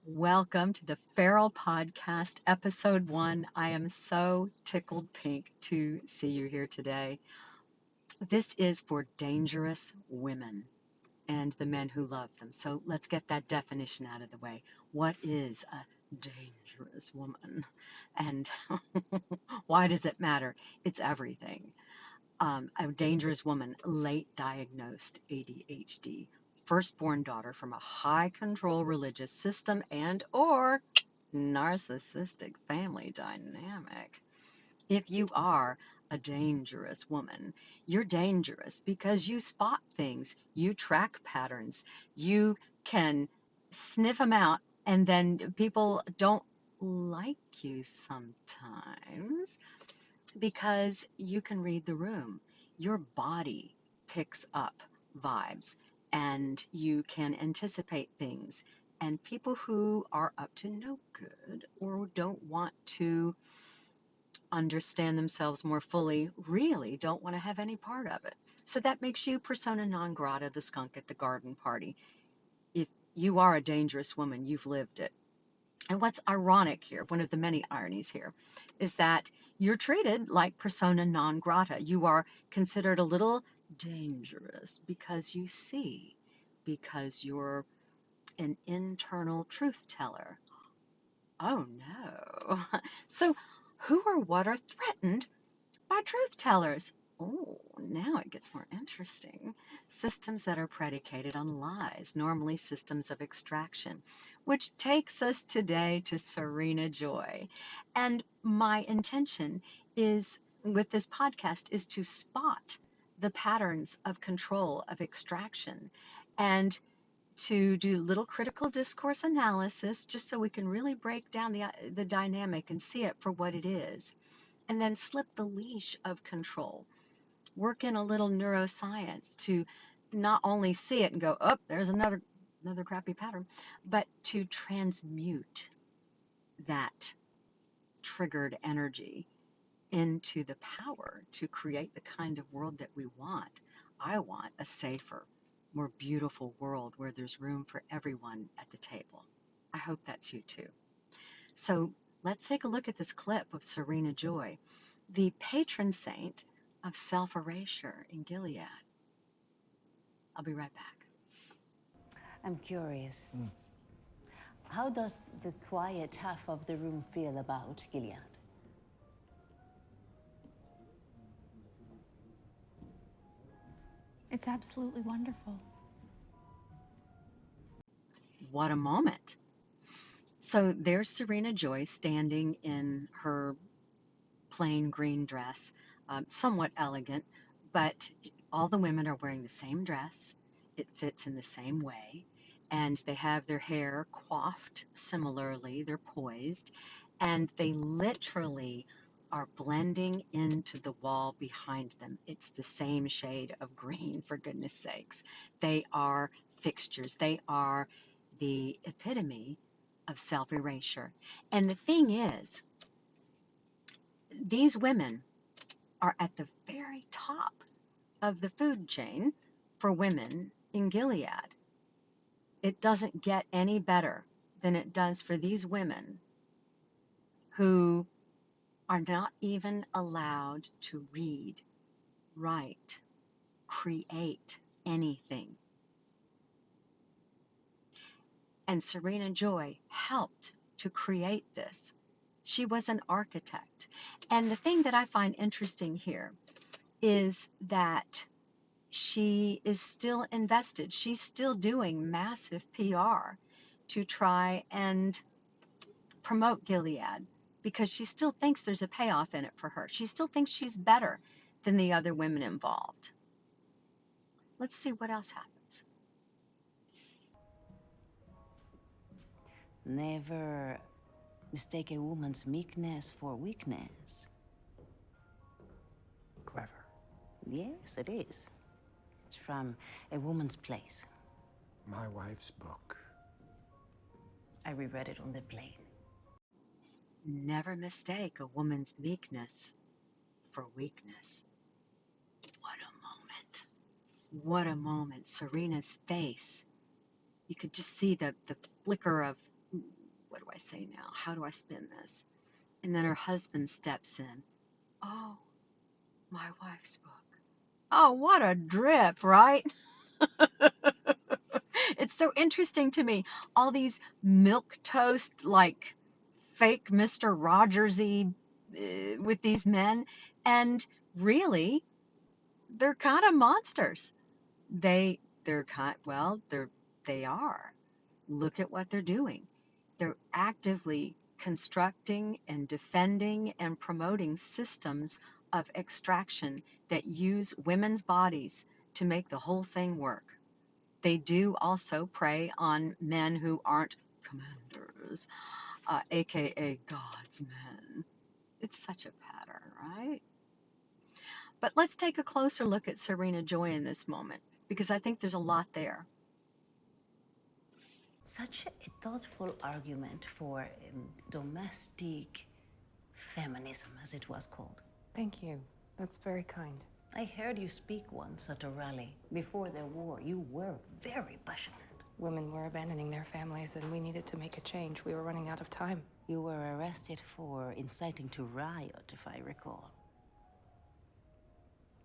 Welcome to the Feral Podcast, Episode 1. I am so tickled pink to see you here today. This is for dangerous women and the men who love them. So let's get that definition out of the way. What is a dangerous woman? And why does it matter? It's everything. A dangerous woman, late diagnosed ADHD, firstborn daughter from a high control religious system and or narcissistic family dynamic. If you are a dangerous woman, you're dangerous because you spot things, you track patterns, you can sniff them out, and then people don't like you sometimes because you can read the room. Your body picks up vibes and you can anticipate things. And people who are up to no good or don't want to understand themselves more fully really don't want to have any part of it. So that makes you persona non grata, the skunk at the garden party. If you are a dangerous woman, you've lived it. And what's ironic here, one of the many ironies here, is that you're treated like persona non grata. You are considered a little dangerous because you see, because you're an internal truth teller. Oh no. So, who or what are threatened by truth tellers? Oh, now it gets more interesting. Systems that are predicated on lies, normally systems of extraction, which takes us today to Serena Joy. And my intention is with this podcast is to spot the patterns of control of extraction and to do little critical discourse analysis just so we can really break down the dynamic and see it for what it is, and then slip the leash of control. Work in a little neuroscience to not only see it and go, oh, there's another crappy pattern, but to transmute that triggered energy into the power to create the kind of world that we want. I want a safer, more beautiful world where there's room for everyone at the table. I hope that's you too. So let's take a look at this clip of Serena Joy, the patron saint of self-erasure in Gilead. I'll be right back. I'm curious. How does the quiet half of the room feel about Gilead? It's absolutely wonderful. What a moment. So there's Serena Joy standing in her plain green dress, somewhat elegant, but all the women are wearing the same dress. It fits in the same way, and they have their hair coiffed similarly. They're poised, and they literally are blending into the wall behind them. It's the same shade of green, for goodness sakes. They are fixtures. They are the epitome of self-erasure. And the thing is, these women are at the very top of the food chain for women in Gilead. It doesn't get any better than it does for these women who are not even allowed to read, write, create anything. And Serena Joy helped to create this. She was an architect. And the thing that I find interesting here is that she is still invested. She's still doing massive PR to try and promote Gilead because she still thinks there's a payoff in it for her. She still thinks she's better than the other women involved. Let's see what else happens. Never mistake a woman's meekness for weakness. Clever. Yes, it is. It's from A Woman's Place. My wife's book. I reread it on the plane. Never mistake a woman's meekness for weakness. What a moment. What a moment. Serena's face. You could just see the flicker of I say now? How do I spin this? And then her husband steps in. Oh, my wife's book. Oh, what a drip, right? It's so interesting to me. All these milk toast, like fake Mr. Rogersy with these men. And really, they're kind of monsters. They're kind, well, they are. Look at what they're doing. They're actively constructing and defending and promoting systems of extraction that use women's bodies to make the whole thing work. They do also prey on men who aren't commanders, aka God's men. It's such a pattern, right? But let's take a closer look at Serena Joy in this moment, because I think there's a lot there. Such a thoughtful argument for domestic feminism, as it was called. Thank you. That's very kind. I heard you speak once at a rally. Before the war, you were very passionate. Women were abandoning their families, and we needed to make a change. We were running out of time. You were arrested for inciting to riot, if I recall.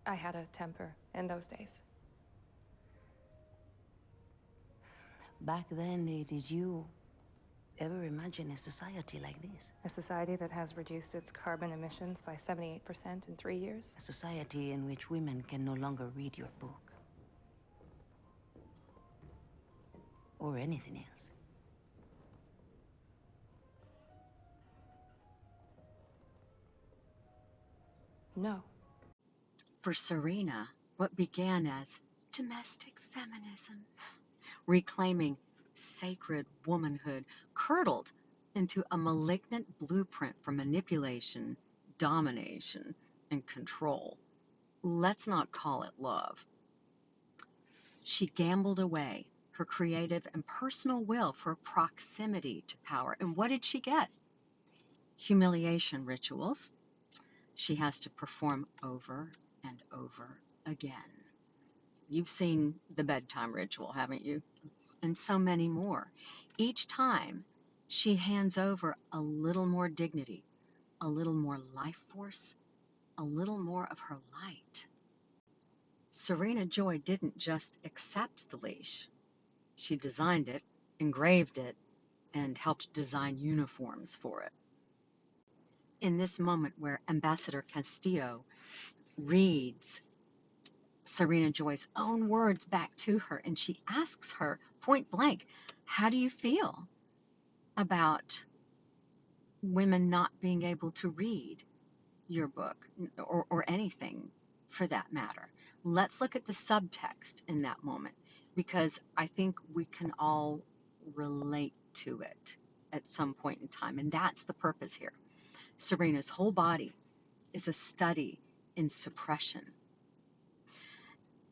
I had a temper in those days. Back then, did you ever imagine a society like this? A society that has reduced its carbon emissions by 78% in 3 years. A society in which women can no longer read your book. Or anything else. No. For Serena, what began as domestic feminism, reclaiming sacred womanhood, curdled into a malignant blueprint for manipulation, domination, and control. Let's not call it love. She gambled away her creative and personal will for proximity to power. And what did she get? Humiliation rituals. She has to perform over and over again. You've seen the bedtime ritual, haven't you? And so many more. Each time, she hands over a little more dignity, a little more life force, a little more of her light. Serena Joy didn't just accept the leash. She designed it, engraved it, and helped design uniforms for it. In this moment where Ambassador Castillo reads Serena Joy's own words back to her, and she asks her point blank, how do you feel about women not being able to read your book, or anything for that matter? Let's look at the subtext in that moment, because I think we can all relate to it at some point in time, and that's the purpose here. Serena's whole body is a study in suppression.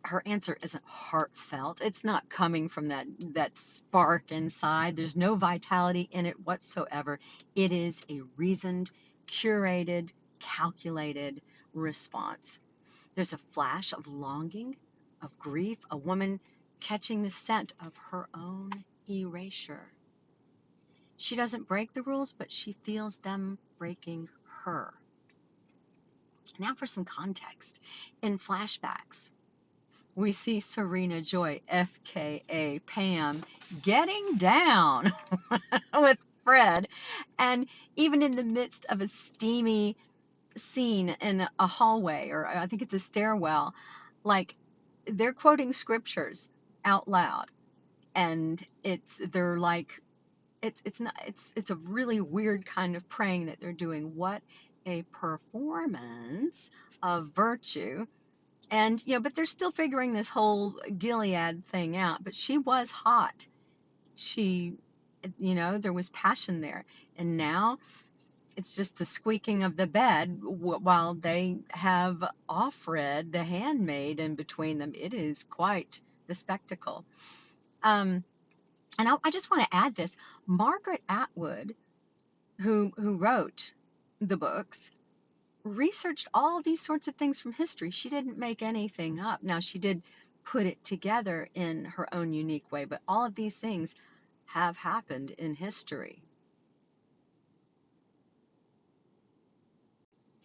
Her answer isn't heartfelt. It's not coming from that spark inside. There's no vitality in it whatsoever. It is a reasoned, curated, calculated response. There's a flash of longing, of grief, a woman catching the scent of her own erasure. She doesn't break the rules, but she feels them breaking her. Now for some context. In flashbacks, we see Serena Joy, FKA Pam, getting down with Fred. And even in the midst of a steamy scene in a hallway, or I think it's a stairwell, like they're quoting scriptures out loud. And it's a really weird kind of praying that they're doing. What a performance of virtue. And, but they're still figuring this whole Gilead thing out. But she was hot. She, there was passion there. And now it's just the squeaking of the bed while they have Offred, the handmaid, in between them. It is quite the spectacle. And I just want to add this. Margaret Atwood, who wrote the books, researched all these sorts of things from history. She didn't make anything up. Now, she did put it together in her own unique way, but all of these things have happened in history.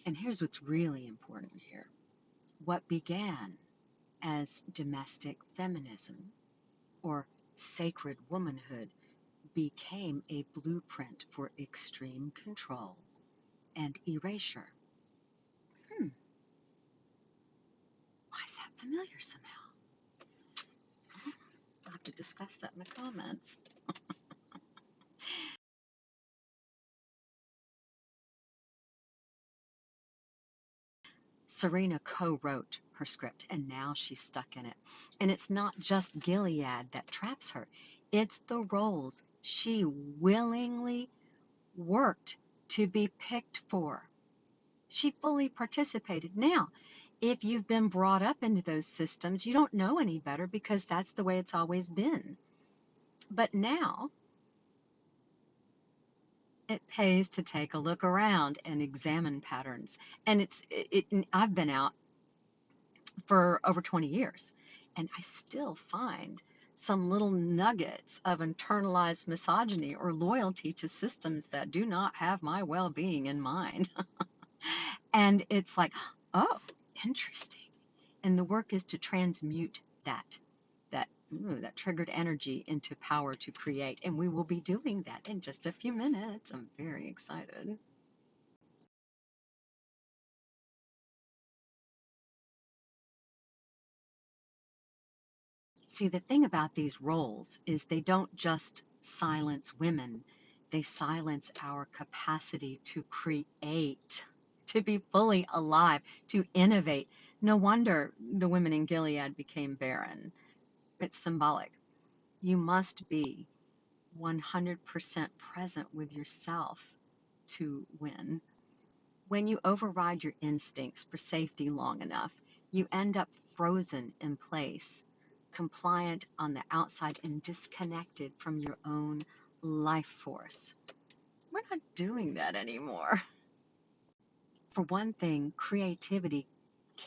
And here's what's really important here. What began as domestic feminism or sacred womanhood became a blueprint for extreme control and erasure. Why is that familiar somehow? I'll have to discuss that in the comments. Serena co-wrote her script, and now she's stuck in it. And it's not just Gilead that traps her. It's the roles she willingly worked to be picked for. She fully participated. Now, if you've been brought up into those systems, you don't know any better because that's the way it's always been. But now, it pays to take a look around and examine patterns. And I've been out for over 20 years, and I still find some little nuggets of internalized misogyny or loyalty to systems that do not have my well-being in mind. And it's like, oh, interesting. And the work is to transmute that triggered energy into power to create. And we will be doing that in just a few minutes. I'm very excited. See, the thing about these roles is they don't just silence women, they silence our capacity to create, to be fully alive, to innovate. No wonder the women in Gilead became barren. It's symbolic. You must be 100% present with yourself to win. When you override your instincts for safety long enough, you end up frozen in place, compliant on the outside and disconnected from your own life force. We're not doing that anymore. For one thing, creativity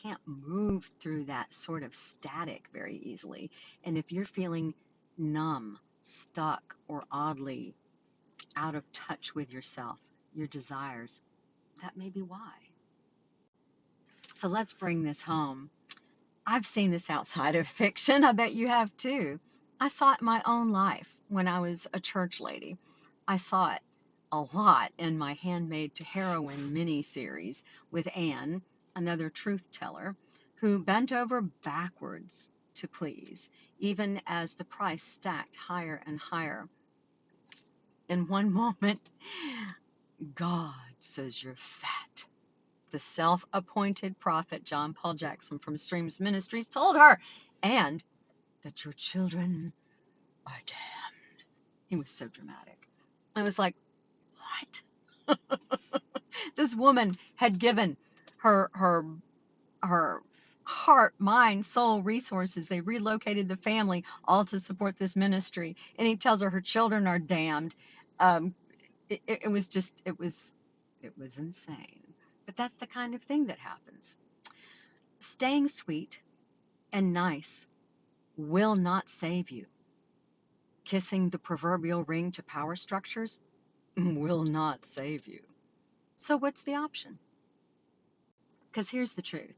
can't move through that sort of static very easily. And if you're feeling numb, stuck, or oddly out of touch with yourself, your desires, that may be why. So let's bring this home. I've seen this outside of fiction. I bet you have too. I saw it in my own life when I was a church lady. I saw it a lot in my Handmaid to Heroine mini-series with Anne, another truth teller, who bent over backwards to please, even as the price stacked higher and higher. In one moment, God says you're fat. The self-appointed prophet John Paul Jackson from Streams Ministries told her, and that your children are damned. He was so dramatic. I was like, what? This woman had given her heart, mind, soul, resources. They relocated the family all to support this ministry, and he tells her her children are damned. Um, it was insane. But that's the kind of thing that happens. Staying sweet and nice will not save you. Kissing the proverbial ring to power structures will not save you. So what's the option? Because here's the truth.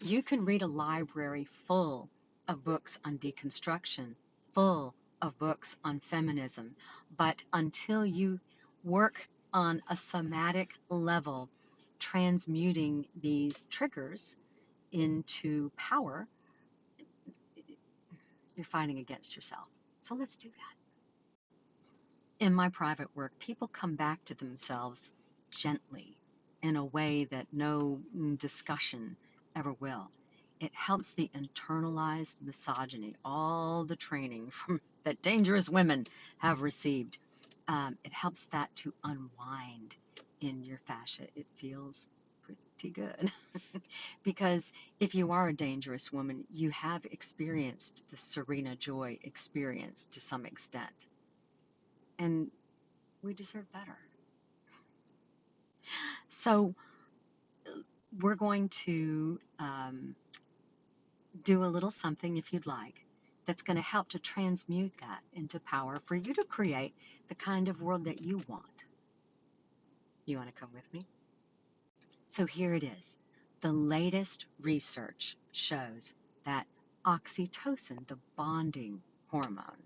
You can read a library full of books on deconstruction, full of books on feminism, but until you work on a somatic level, transmuting these triggers into power, you're fighting against yourself. So let's do that. In my private work, people come back to themselves gently in a way that no discussion ever will. It helps the internalized misogyny, all the training that dangerous women have received. It helps that to unwind in your fascia. It feels pretty good. Because if you are a dangerous woman, you have experienced the Serena Joy experience to some extent. And we deserve better. So we're going to do a little something, if you'd like, that's going to help to transmute that into power for you to create the kind of world that you want. You want to come with me? So here it is. The latest research shows that oxytocin, the bonding hormone,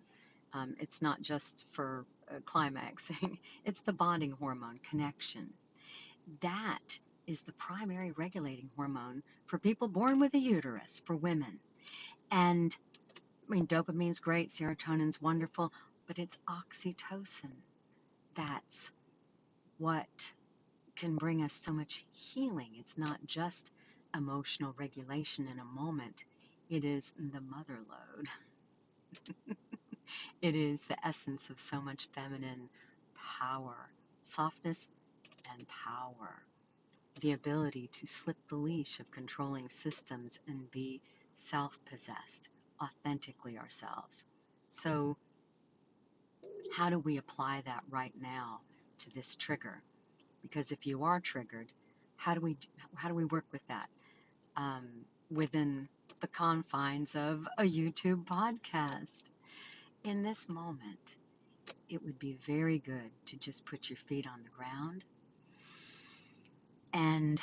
it's not just for climaxing, it's the bonding hormone connection. That is the primary regulating hormone for people born with a uterus, for women. And I mean, dopamine's great, serotonin's wonderful, but it's oxytocin. That's what can bring us so much healing. It's not just emotional regulation in a moment, it is the mother lode. It is the essence of so much feminine power, softness and power. The ability to slip the leash of controlling systems and be self-possessed, authentically ourselves. So how do we apply that right now to this trigger? Because if you are triggered, how do we work with that within the confines of a YouTube podcast? In this moment, it would be very good to just put your feet on the ground and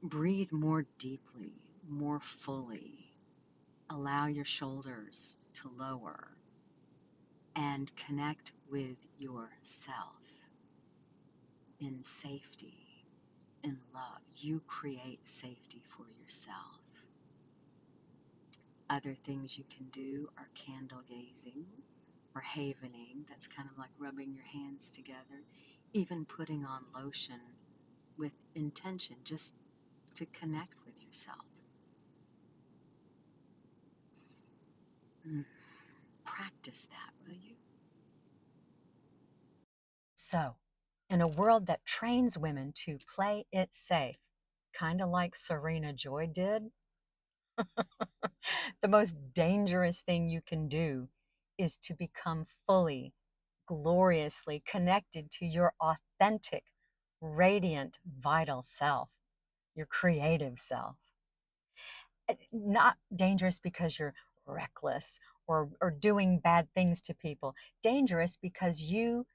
breathe more deeply, more fully. Allow your shoulders to lower and connect with yourself in safety, in love. You create safety for yourself. Other things you can do are candle gazing or havening. That's kind of like rubbing your hands together. Even putting on lotion with intention, just to connect with yourself. Practice that, will you? So, in a world that trains women to play it safe, kind of like Serena Joy did, the most dangerous thing you can do is to become fully, gloriously connected to your authentic, radiant, vital self, your creative self. Not dangerous because you're reckless or doing bad things to people. Dangerous because you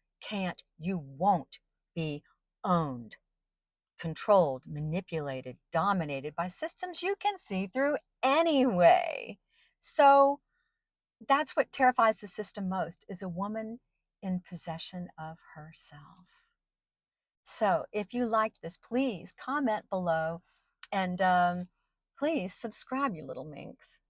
won't be owned, controlled, manipulated, dominated by systems you can see through anyway. So that's what terrifies the system most, is a woman in possession of herself. So if you liked this, please comment below and please subscribe, you little minx.